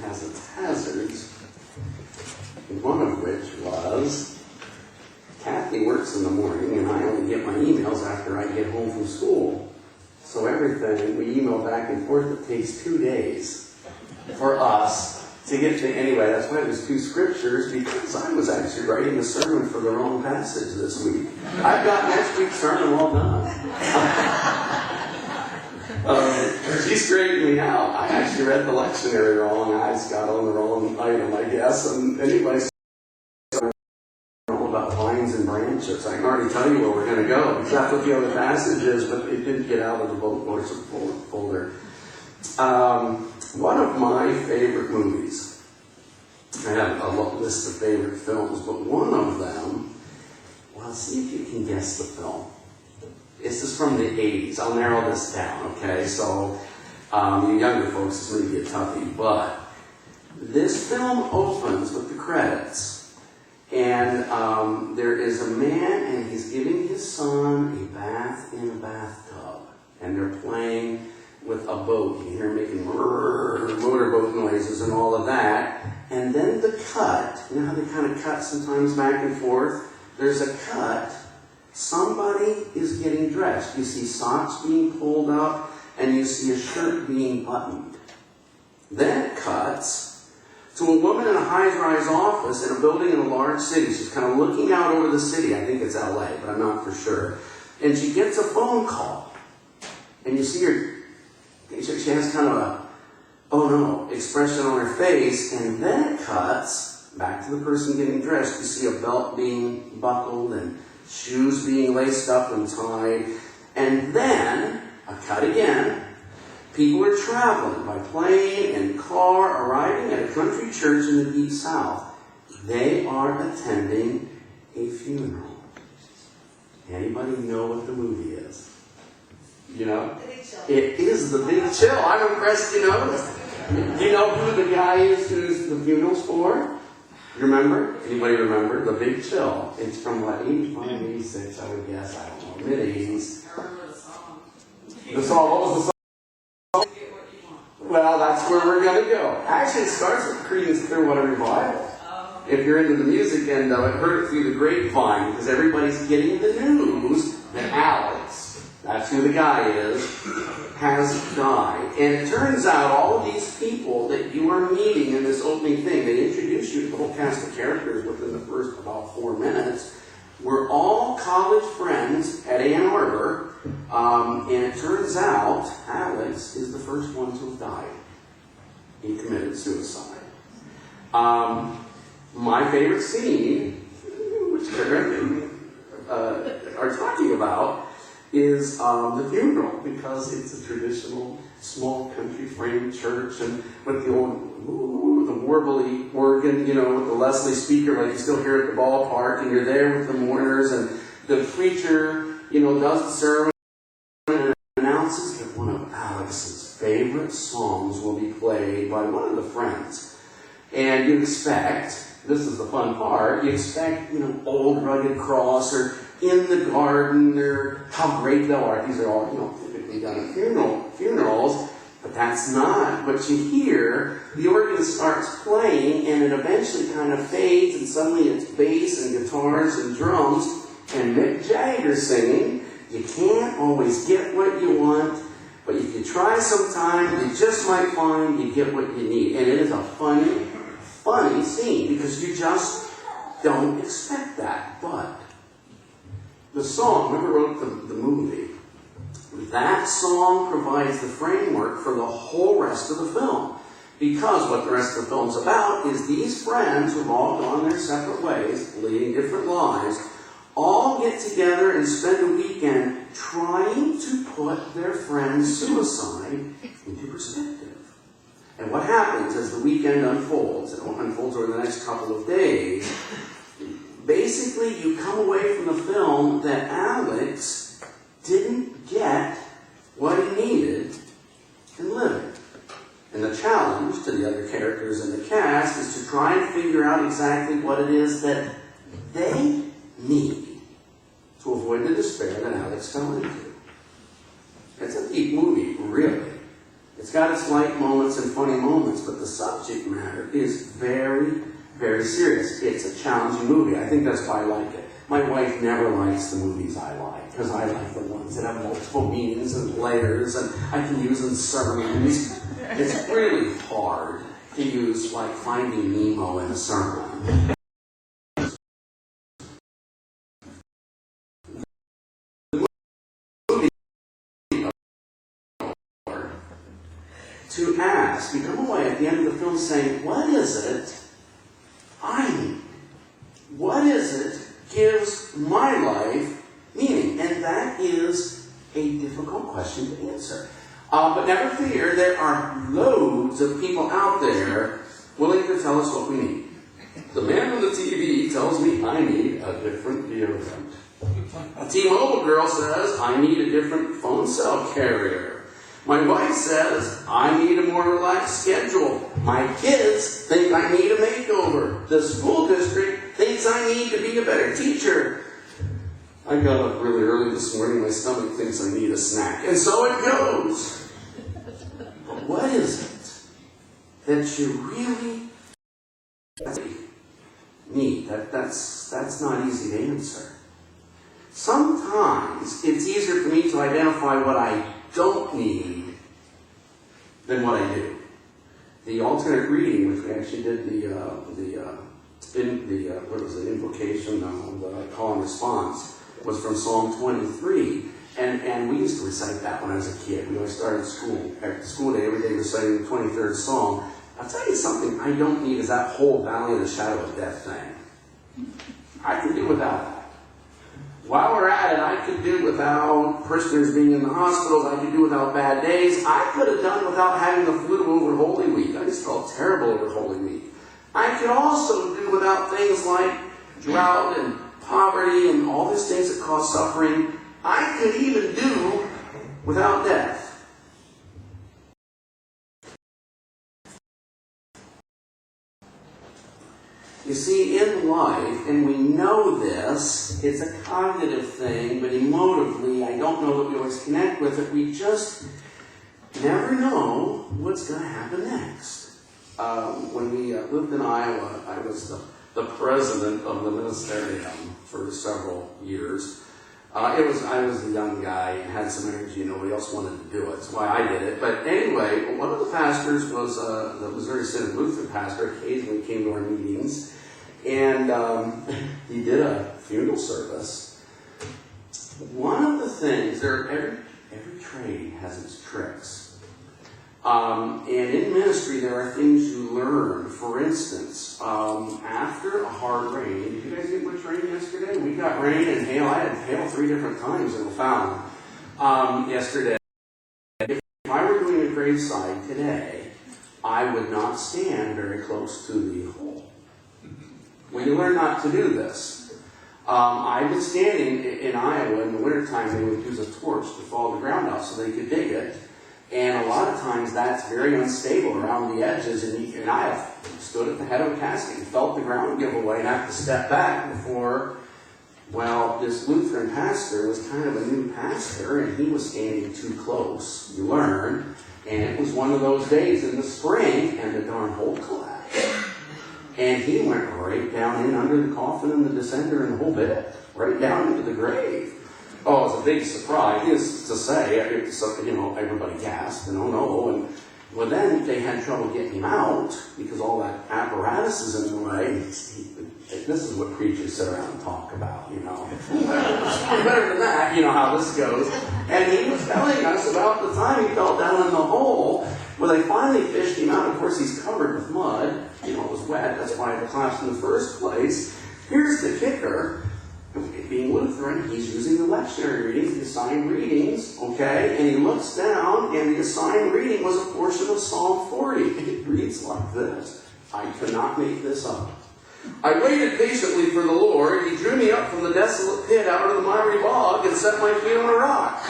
has its hazards, one of which was Kathy works in the morning and I only get my emails after I get home from school. So everything we email back and forth, it takes 2 days for us to get to. Anyway, that's why there's 2 scriptures, because I was actually writing a sermon for the wrong passage this week. I've got next week's sermon all done. She straightened me out. I actually read the lectionary wrong. I just got on the wrong item, I guess. And anyway, all about vines and branches. I can already tell you where we're going to go, because that's what the other passage is, but it didn't get out of the bookmarks folder. One of my favorite movies, I have a list of favorite films, but one of them, well, see if you can guess the film. This is from the 80s. I'll narrow this down, okay? So, you younger folks, this may be a toughie, but this film opens with the credits. And there is a man, and he's giving his son a bath in a bathtub. And they're playing with a boat. You hear him making motorboat noises and all of that. And then the cut, you know how they kind of cut sometimes back and forth? There's a cut. Somebody is getting dressed. You see socks being pulled up, and you see a shirt being buttoned. Then it cuts to a woman in a high-rise office in a building in a large city. She's kind of looking out over the city. I think it's LA, but I'm not for sure. And she gets a phone call. And you see her, she has kind of a, oh no, expression on her face. And then it cuts back to the person getting dressed. You see a belt being buckled and shoes being laced up and tied. And then, a cut again. People are traveling by plane and car, arriving at a country church in the Deep South. They are attending a funeral. Anybody know what the movie is? You know? It is The Big Chill. I'm impressed, you know. Do you know who the guy is who's the funeral's for? You remember? Anybody remember? The Big Chill. It's from what, 85, 86, I would guess. I don't know. Mid-80s. I remember the song. The song, what was the song? Well, that's where we're going to go. Actually, it starts with Creedence Clearwater Revival. If you're into the music end of it, heard it through the grapevine, because everybody's getting the news that Alex, that's who the guy is, has died. And it turns out all of these people that you are meeting in this opening thing, they introduce you to the whole cast of characters within the first about 4 minutes, were all college friends at Ann Arbor. And it turns out Alex is the first one to have died. He committed suicide. My favorite scene, which we are talking about, is the funeral, because it's a traditional small country frame church, and with the old the warbly organ, you know, with the Leslie speaker, like you still hear at the ballpark, and you're there with the mourners, and the preacher, you know, does the sermon and announces that one of Alex's favorite songs will be played by one of the friends. And you expect, this is the fun part, you expect, you know, Old Rugged Cross, or In the Garden, or How Great Thou Art. These are all, you know, typically done at funerals, but that's not what you hear. The organ starts playing, and it eventually kind of fades, and suddenly it's bass and guitars and drums, and Mick Jagger singing. You can't always get what you want, but if you try sometime, you just might find you get what you need. And it is a funny scene, because you just don't expect that. But the song, whoever wrote the movie, that song provides the framework for the whole rest of the film. Because what the rest of the film's about is these friends who've all gone their separate ways, leading different lives, all get together and spend a weekend trying to put their friend's suicide into perspective. And what happens as the weekend unfolds, it unfolds over the next couple of days, basically you come away from the film that Alex didn't get what he needed in living. And the challenge to the other characters in the cast is to try and figure out exactly what it is that they need to avoid the despair that Alex fell into. It's a deep movie, really. It's It's got its light moments and funny moments, but the subject matter is very, very serious. It's a challenging movie. I think that's why I like it. My wife never likes the movies I like, because I like the ones that have multiple meanings and layers, and I can use in sermons. It's really hard to use, like, Finding Nemo in a sermon. To ask, you come away at the end of the film saying, what is it I need? What is it gives my life meaning? And that is a difficult question to answer. But never fear, there are loads of people out there willing to tell us what we need. The man on the TV tells me I need a different deodorant. A T-Mobile girl says I need a different phone cell carrier. My wife says I need a more relaxed schedule. My kids think I need a makeover. The school district thinks I need to be a better teacher. I got up really early this morning. My stomach thinks I need a snack. And so it goes. But what is it that you really need? That's not easy to answer. Sometimes it's easier for me to identify what I don't need than what I do. The alternate reading, which we actually did invocation, the call and response, was from Psalm 23. And we used to recite that when I was a kid. We always started school day, every day reciting the 23rd Psalm. I'll tell you something I don't need is that whole valley of the shadow of death thing. I can do without that. While we're at it, I could do without prisoners being in the hospitals. I could do without bad days. I could have done without having the flu over Holy Week. I just felt terrible over Holy Week. I could also do without things like drought and poverty and all these things that cause suffering. I could even do without death. You see, in life, and we know this, it's a cognitive thing, but emotively, I don't know that we always connect with it. We just never know what's going to happen next. When we lived in Iowa, I was the president of the ministerium for several years. I was a young guy and had some energy, and nobody else wanted to do it. That's why I did it. But anyway, one of the pastors was the Missouri Synod Lutheran pastor. Occasionally came to our meetings, and he did a funeral service. One of the things, every trade has its tricks. And in ministry, there are things you learn. For instance, after a hard rain, did you guys get much rain yesterday? We got rain and hail. I had hail 3 different times in the fountain yesterday. If I were doing a graveside today, I would not stand very close to the hole. We learn not to do this. I've been standing in Iowa in the wintertime. They would use a torch to follow the ground out so they could dig it. And a lot of times that's very unstable around the edges. And I have stood at the head of a casket and felt the ground give away and have to step back before, well, this Lutheran pastor was kind of a new pastor and he was standing too close. You learn. And it was one of those days in the spring and the darn hole collapsed. And he went right down in under the coffin and the descender and the whole bit, right down into the grave. Oh, it was a big surprise. Needless to say, everybody gasped and oh no. And well, then they had trouble getting him out because all that apparatus is in the way. This is what preachers sit around and talk about, It's better than that, how this goes. And he was telling us about the time he fell down in the hole. Well, they finally fished him out. Of course, he's covered with mud. It was wet. That's why it collapsed in the first place. Here's the kicker. Being Lutheran, he's using the lectionary readings, the assigned readings, okay? And he looks down, and the assigned reading was a portion of Psalm 40. It reads like this. I cannot make this up. I waited patiently for the Lord. He drew me up from the desolate pit out of the miry bog and set my feet on a rock.